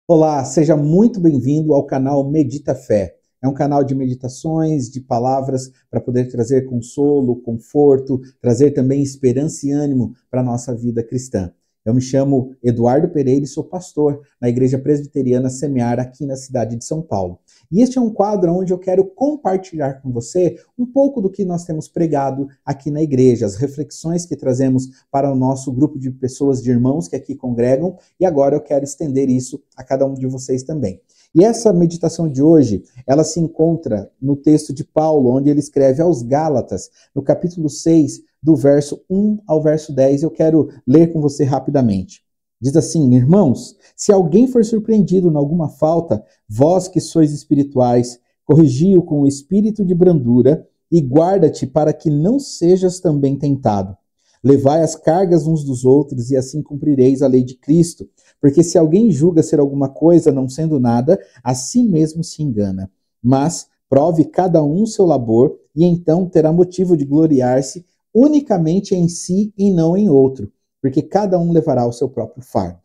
Olá, seja muito bem-vindo ao canal Medita Fé. É um canal de meditações, de palavras para poder trazer consolo, conforto, trazer também esperança e ânimo para a nossa vida cristã. Eu me chamo Eduardo Pereira e sou pastor na Igreja Presbiteriana Semear aqui na cidade de São Paulo. E este é um quadro onde eu quero compartilhar com você um pouco do que nós temos pregado aqui na igreja, as reflexões que trazemos para o nosso grupo de pessoas, de irmãos que aqui congregam, e agora eu quero estender isso a cada um de vocês também. E essa meditação de hoje, ela se encontra no texto de Paulo, onde ele escreve aos Gálatas, no capítulo 6, do verso 1 ao verso 10, eu quero ler com você rapidamente. Diz assim: irmãos, se alguém for surpreendido em alguma falta, vós que sois espirituais, corrigi-o com o espírito de brandura e guarda-te para que não sejas também tentado. Levai as cargas uns dos outros e assim cumprireis a lei de Cristo. Porque se alguém julga ser alguma coisa não sendo nada, a si mesmo se engana. Mas prove cada um seu labor e então terá motivo de gloriar-se unicamente em si e não em outro, porque cada um levará o seu próprio fardo.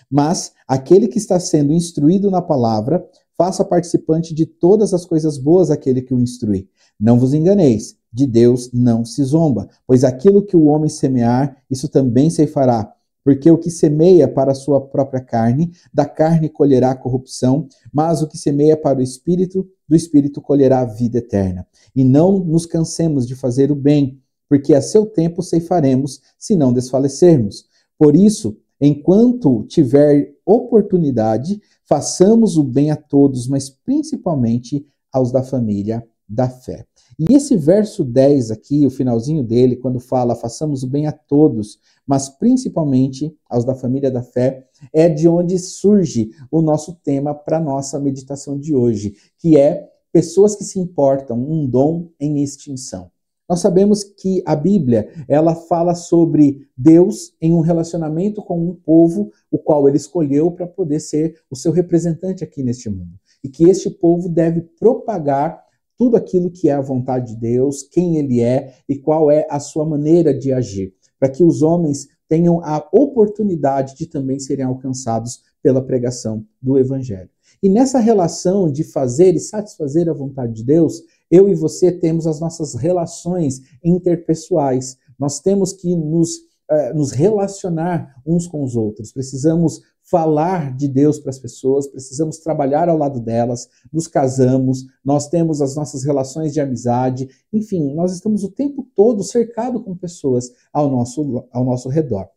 Mas aquele que está sendo instruído na palavra, faça participante de todas as coisas boas aquele que o instrui. Não vos enganeis, de Deus não se zomba, pois aquilo que o homem semear, isso também ceifará. Porque o que semeia para a sua própria carne, da carne colherá corrupção, mas o que semeia para o Espírito, do Espírito colherá a vida eterna. E não nos cansemos de fazer o bem, porque a seu tempo ceifaremos, se não desfalecermos. Por isso, enquanto tiver oportunidade, façamos o bem a todos, mas principalmente aos da família da fé. E esse verso 10 aqui, o finalzinho dele, quando fala façamos o bem a todos, mas principalmente aos da família da fé, é de onde surge o nosso tema para a nossa meditação de hoje, que é pessoas que se importam, um dom em extinção. Nós sabemos que a Bíblia, ela fala sobre Deus em um relacionamento com um povo, o qual ele escolheu para poder ser o seu representante aqui neste mundo. E que este povo deve propagar tudo aquilo que é a vontade de Deus, quem ele é e qual é a sua maneira de agir, para que os homens tenham a oportunidade de também serem alcançados pela pregação do Evangelho. E nessa relação de fazer e satisfazer a vontade de Deus, eu e você temos as nossas relações interpessoais. Nós temos que nos relacionar uns com os outros. Precisamos falar de Deus para as pessoas, precisamos trabalhar ao lado delas, nos casamos, nós temos as nossas relações de amizade, enfim, nós estamos o tempo todo cercados com pessoas ao nosso redor.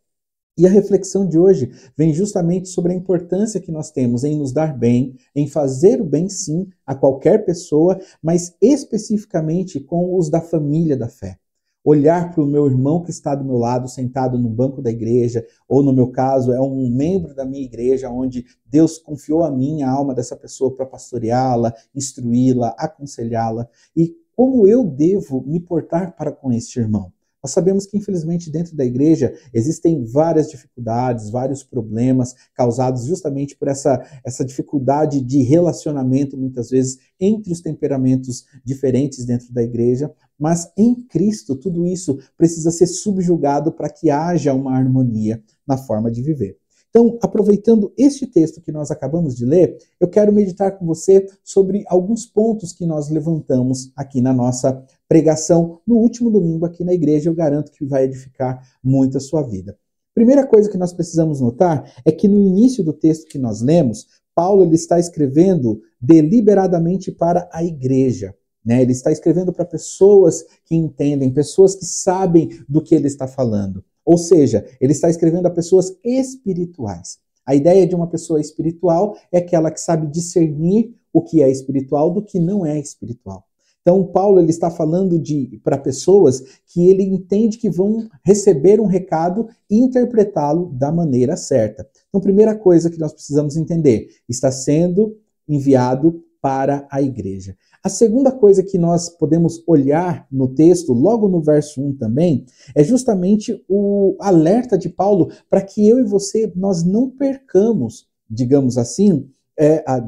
E a reflexão de hoje vem justamente sobre a importância que nós temos em nos dar bem, em fazer o bem sim a qualquer pessoa, mas especificamente com os da família da fé. Olhar para o meu irmão que está do meu lado, sentado no banco da igreja, ou no meu caso, é um membro da minha igreja, onde Deus confiou a mim, a alma dessa pessoa, para pastoreá-la, instruí-la, aconselhá-la, e como eu devo me portar para com este irmão. Nós sabemos que, infelizmente, dentro da igreja existem várias dificuldades, vários problemas causados justamente por essa dificuldade de relacionamento, muitas vezes, entre os temperamentos diferentes dentro da igreja, mas em Cristo tudo isso precisa ser subjugado para que haja uma harmonia na forma de viver. Então, aproveitando este texto que nós acabamos de ler, eu quero meditar com você sobre alguns pontos que nós levantamos aqui na nossa pregação no último domingo aqui na igreja. Eu garanto que vai edificar muito a sua vida. Primeira coisa que nós precisamos notar é que no início do texto que nós lemos, Paulo ele está escrevendo deliberadamente para a igreja. Ele está escrevendo para pessoas que entendem, pessoas que sabem do que ele está falando. Ou seja, ele está escrevendo a pessoas espirituais. A ideia de uma pessoa espiritual é aquela que sabe discernir o que é espiritual do que não é espiritual. Então, Paulo ele está falando para pessoas que ele entende que vão receber um recado e interpretá-lo da maneira certa. Então, primeira coisa que nós precisamos entender, está sendo enviado para a igreja. A segunda coisa que nós podemos olhar no texto, logo no verso 1 também, é justamente o alerta de Paulo para que eu e você, nós não percamos, digamos assim,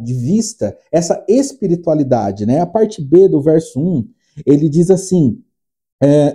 de vista essa espiritualidade. A parte B do verso 1, ele diz assim,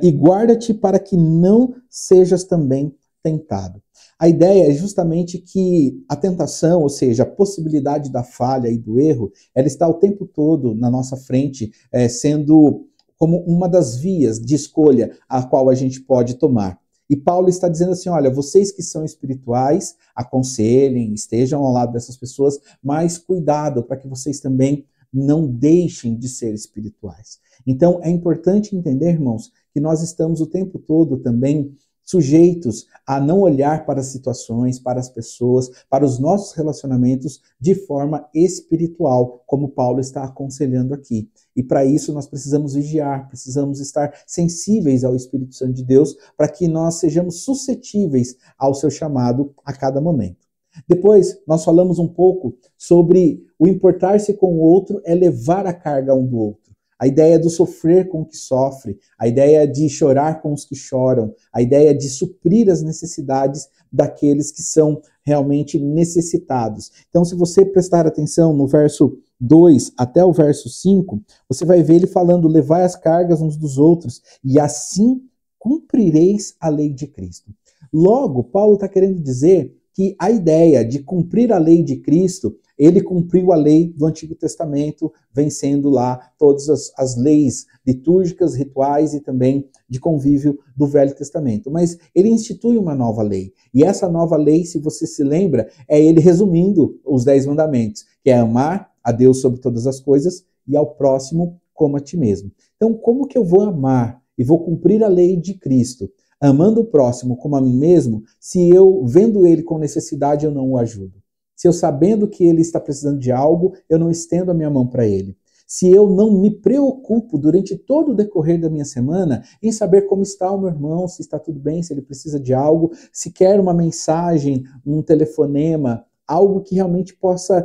e guarda-te para que não sejas também tentado. A ideia é justamente que a tentação, ou seja, a possibilidade da falha e do erro, ela está o tempo todo na nossa frente, sendo como uma das vias de escolha a qual a gente pode tomar. E Paulo está dizendo assim, olha, vocês que são espirituais, aconselhem, estejam ao lado dessas pessoas, mas cuidado para que vocês também não deixem de ser espirituais. Então, é importante entender, irmãos, que nós estamos o tempo todo também sujeitos a não olhar para as situações, para as pessoas, para os nossos relacionamentos de forma espiritual, como Paulo está aconselhando aqui. E para isso nós precisamos vigiar, precisamos estar sensíveis ao Espírito Santo de Deus para que nós sejamos suscetíveis ao seu chamado a cada momento. Depois, nós falamos um pouco sobre o importar-se com o outro é levar a carga um do outro. A ideia do sofrer com o que sofre, a ideia de chorar com os que choram, a ideia de suprir as necessidades daqueles que são realmente necessitados. Então, se você prestar atenção no verso 2 até o verso 5, você vai ver ele falando, levai as cargas uns dos outros, e assim cumprireis a lei de Cristo. Logo, Paulo está querendo dizer que a ideia de cumprir a lei de Cristo, ele cumpriu a lei do Antigo Testamento, vencendo lá todas as leis litúrgicas, rituais e também de convívio do Velho Testamento. Mas ele institui uma nova lei. E essa nova lei, se você se lembra, é ele resumindo os 10 mandamentos, que é amar a Deus sobre todas as coisas e ao próximo como a ti mesmo. Então, como que eu vou amar e vou cumprir a lei de Cristo, amando o próximo como a mim mesmo, se eu, vendo ele com necessidade, eu não o ajudo? Se eu, sabendo que ele está precisando de algo, eu não estendo a minha mão para ele? Se eu não me preocupo durante todo o decorrer da minha semana em saber como está o meu irmão, se está tudo bem, se ele precisa de algo, se quer uma mensagem, um telefonema, algo que realmente possa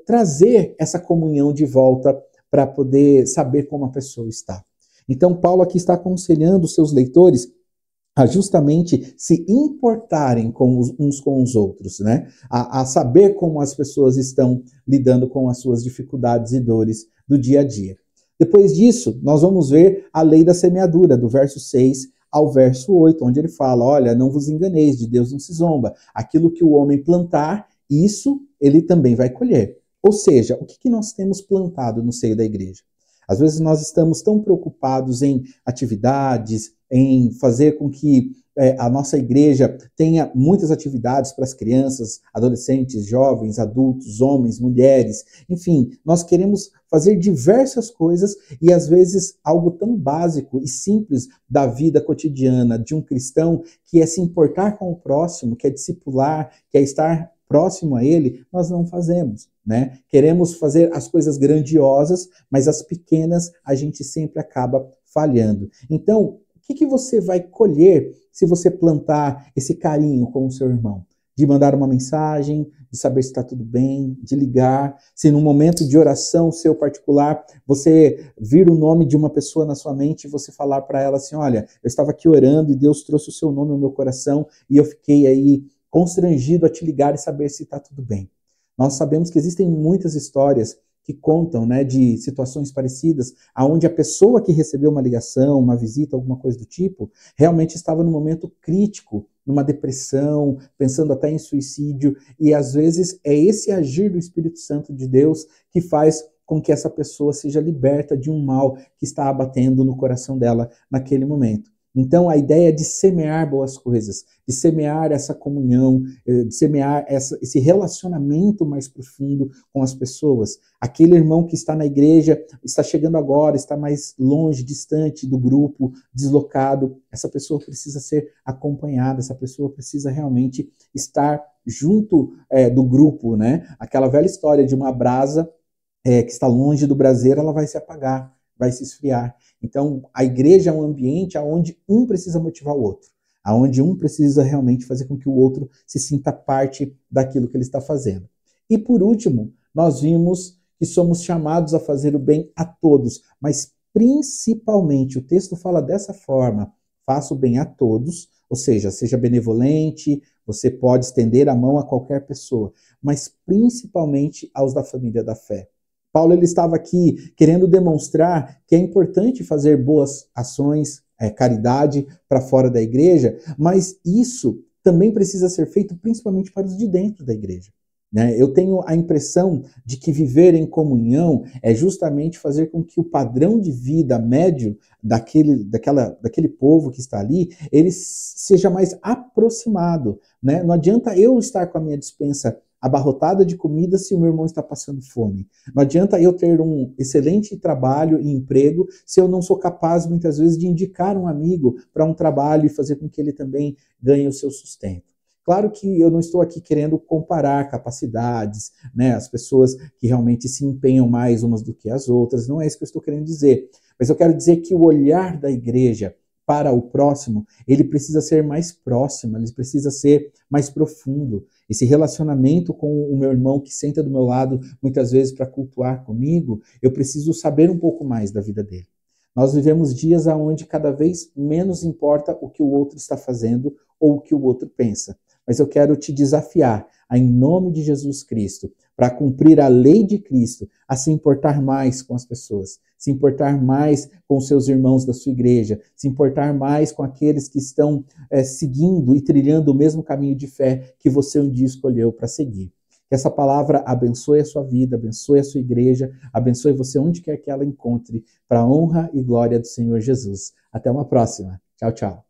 trazer essa comunhão de volta para poder saber como a pessoa está. Então, Paulo aqui está aconselhando os seus leitores a justamente se importarem uns com os outros, né? A saber como as pessoas estão lidando com as suas dificuldades e dores do dia a dia. Depois disso, nós vamos ver a lei da semeadura, do verso 6 ao verso 8, onde ele fala, olha, não vos enganeis, de Deus não se zomba. Aquilo que o homem plantar, isso ele também vai colher. Ou seja, o que nós temos plantado no seio da igreja? Às vezes nós estamos tão preocupados em atividades, em fazer com que a nossa igreja tenha muitas atividades para as crianças, adolescentes, jovens, adultos, homens, mulheres, enfim, nós queremos fazer diversas coisas e às vezes algo tão básico e simples da vida cotidiana de um cristão, que é se importar com o próximo, que é discipular, que é estar próximo a ele, nós não fazemos, né? Queremos fazer as coisas grandiosas, mas as pequenas a gente sempre acaba falhando. Então, o que você vai colher se você plantar esse carinho com o seu irmão? De mandar uma mensagem, de saber se está tudo bem, de ligar, se num momento de oração seu particular, você vir o nome de uma pessoa na sua mente e você falar para ela assim, olha, eu estava aqui orando e Deus trouxe o seu nome ao meu coração e eu fiquei aí constrangido a te ligar e saber se está tudo bem. Nós sabemos que existem muitas histórias que contam, né, de situações parecidas, onde a pessoa que recebeu uma ligação, uma visita, alguma coisa do tipo, realmente estava num momento crítico, numa depressão, pensando até em suicídio, e às vezes é esse agir do Espírito Santo de Deus que faz com que essa pessoa seja liberta de um mal que está abatendo no coração dela naquele momento. Então, a ideia de semear boas coisas, de semear essa comunhão, de semear esse relacionamento mais profundo com as pessoas. Aquele irmão que está na igreja, está chegando agora, está mais longe, distante do grupo, deslocado. Essa pessoa precisa ser acompanhada, essa pessoa precisa realmente estar junto do grupo, né? Aquela velha história de uma brasa que está longe do braseiro, ela vai se apagar, vai se esfriar. Então, a igreja é um ambiente onde um precisa motivar o outro, onde um precisa realmente fazer com que o outro se sinta parte daquilo que ele está fazendo. E por último, nós vimos que somos chamados a fazer o bem a todos, mas principalmente, o texto fala dessa forma, faça o bem a todos, ou seja, seja benevolente, você pode estender a mão a qualquer pessoa, mas principalmente aos da família da fé. Paulo ele estava aqui querendo demonstrar que é importante fazer boas ações, caridade para fora da igreja, mas isso também precisa ser feito principalmente para os de dentro da igreja. Né? Eu tenho a impressão de que viver em comunhão é justamente fazer com que o padrão de vida médio daquele povo que está ali, ele seja mais aproximado. Né? Não adianta eu estar com a minha despensa abarrotada de comida se o meu irmão está passando fome. Não adianta eu ter um excelente trabalho e emprego se eu não sou capaz, muitas vezes, de indicar um amigo para um trabalho e fazer com que ele também ganhe o seu sustento. Claro que eu não estou aqui querendo comparar capacidades, né, as pessoas que realmente se empenham mais umas do que as outras, não é isso que eu estou querendo dizer. Mas eu quero dizer que o olhar da igreja para o próximo, ele precisa ser mais próximo, ele precisa ser mais profundo. Esse relacionamento com o meu irmão que senta do meu lado, muitas vezes para cultuar comigo, eu preciso saber um pouco mais da vida dele. Nós vivemos dias onde cada vez menos importa o que o outro está fazendo ou o que o outro pensa. Mas eu quero te desafiar, em nome de Jesus Cristo, para cumprir a lei de Cristo, a se importar mais com as pessoas, se importar mais com os seus irmãos da sua igreja, se importar mais com aqueles que estão seguindo e trilhando o mesmo caminho de fé que você um dia escolheu para seguir. Que essa palavra abençoe a sua vida, abençoe a sua igreja, abençoe você onde quer que ela encontre, para a honra e glória do Senhor Jesus. Até uma próxima. Tchau, tchau.